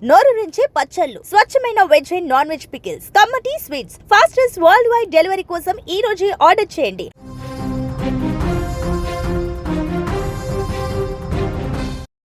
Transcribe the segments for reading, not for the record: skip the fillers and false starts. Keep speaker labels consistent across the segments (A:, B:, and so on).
A: నోరూరించే పచ్చళ్ళు, స్వచ్ఛమైన veg and non veg pickles, కమ్మటి sweets, fastest world wide delivery కోసం ఈ రోజే ఆర్డర్ చేయండి.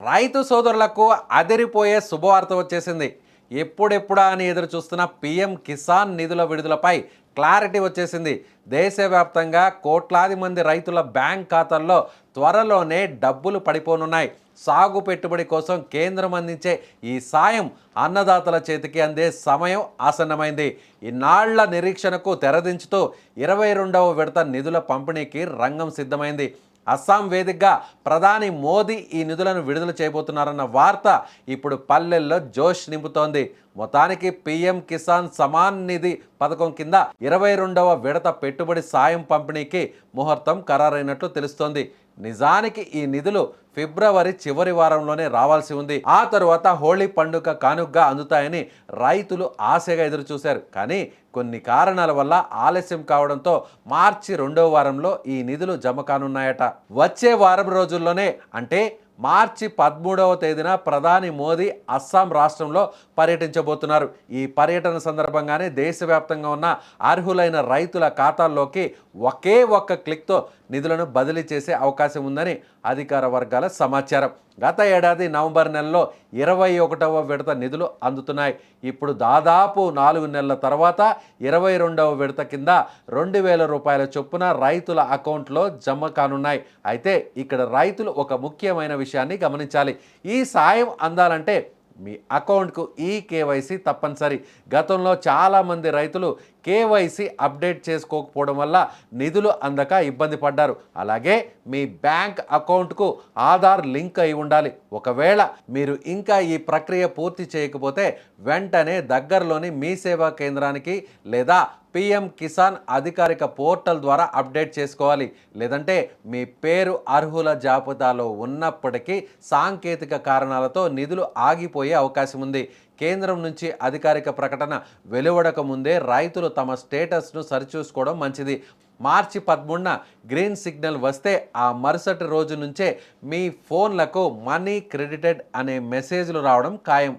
B: రైతు సోదరులకు అదిరిపోయే శుభవార్త వచ్చేసింది. ఎప్పుడెప్పుడా అని ఎదురు చూస్తున్న పీఎం కిసాన్ నిధుల విడుదలపై క్లారిటీ వచ్చేసింది. దేశవ్యాప్తంగా కోట్లాది మంది రైతుల బ్యాంక్ ఖాతాల్లో త్వరలోనే డబ్బులు పడిపోనున్నాయి. సాగు పెట్టుబడి కోసం కేంద్రం అందించే ఈ సాయం అన్నదాతల చేతికి అందే సమయం ఆసన్నమైంది. ఇన్నాళ్ల నిరీక్షణకు తెరదించుతూ 22వ విడత నిధుల పంపిణీకి రంగం సిద్ధమైంది. అస్సాం వేదికగా ప్రధాని మోదీ ఈ నిధులను విడుదల చేయబోతున్నారన్న వార్త ఇప్పుడు పల్లెల్లో జోష్ నింపుతోంది. మొత్తానికి పీఎం కిసాన్ సమాన్ నిధి పథకం కింద 22వ విడత పెట్టుబడి సాయం పంపిణీకి ముహూర్తం ఖరారైనట్లు తెలుస్తోంది. నిజానికి ఈ నిధులు ఫిబ్రవరి చివరి వారంలోనే రావాల్సి ఉంది. ఆ తరువాత హోళీ పండుగ కానుకగా అందుతాయని రైతులు ఆశగా ఎదురు చూశారు. కానీ కొన్ని కారణాల వల్ల ఆలస్యం కావడంతో మార్చి 2వ వారంలో ఈ నిధులు జమ కానున్నాయట. వచ్చే వారం రోజుల్లోనే అంటే మార్చి 13వ తేదీన ప్రధాని మోదీ అస్సాం రాష్ట్రంలో పర్యటించబోతున్నారు. ఈ పర్యటన సందర్భంగానే దేశవ్యాప్తంగా ఉన్న అర్హులైన రైతుల ఖాతాల్లోకి ఒకే ఒక్క క్లిక్తో నిధులను బదిలీ చేసే అవకాశం ఉందని అధికార వర్గాల సమాచారం. గత ఏడాది నవంబర్ నెలలో 21వ విడత నిధులు అందుతున్నాయి. ఇప్పుడు దాదాపు 4 నెలల తర్వాత 22వ విడత కింద 2,000 రూపాయల చొప్పున రైతుల అకౌంట్లో జమ కానున్నాయి. అయితే ఇక్కడ రైతులు ఒక ముఖ్యమైన విషయాన్ని గమనించాలి. ఈ సాయం అందాలంటే మీ అకౌంట్కు కేవైసీ తప్పనిసరి. గతంలో చాలామంది రైతులు కేవైసీ అప్డేట్ చేసుకోకపోవడం వల్ల నిధులు అందక ఇబ్బంది పడ్డారు. అలాగే మీ బ్యాంక్ అకౌంట్కు ఆధార్ లింక్ అయి ఉండాలి. ఒకవేళ మీరు ఇంకా ఈ ప్రక్రియ పూర్తి చేయకపోతే వెంటనే దగ్గరలోని మీ సేవా కేంద్రానికి లేదా పీఎం కిసాన్ అధికారిక పోర్టల్ ద్వారా అప్డేట్ చేసుకోవాలి. లేదంటే మీ పేరు అర్హుల జాబితాలో ఉన్నప్పటికీ సాంకేతిక కారణాలతో నిధులు ఆగిపోయే అవకాశం ఉంది. కేంద్రం నుంచి అధికారిక ప్రకటన వెలువడక ముందే రైతులు తమ స్టేటస్ను సరిచూసుకోవడం మంచిది. మార్చి 13న గ్రీన్ సిగ్నల్ వస్తే ఆ మరుసటి రోజు నుంచే మీ ఫోన్లకు మనీ క్రెడిటెడ్ అనే మెసేజ్లు రావడం ఖాయం.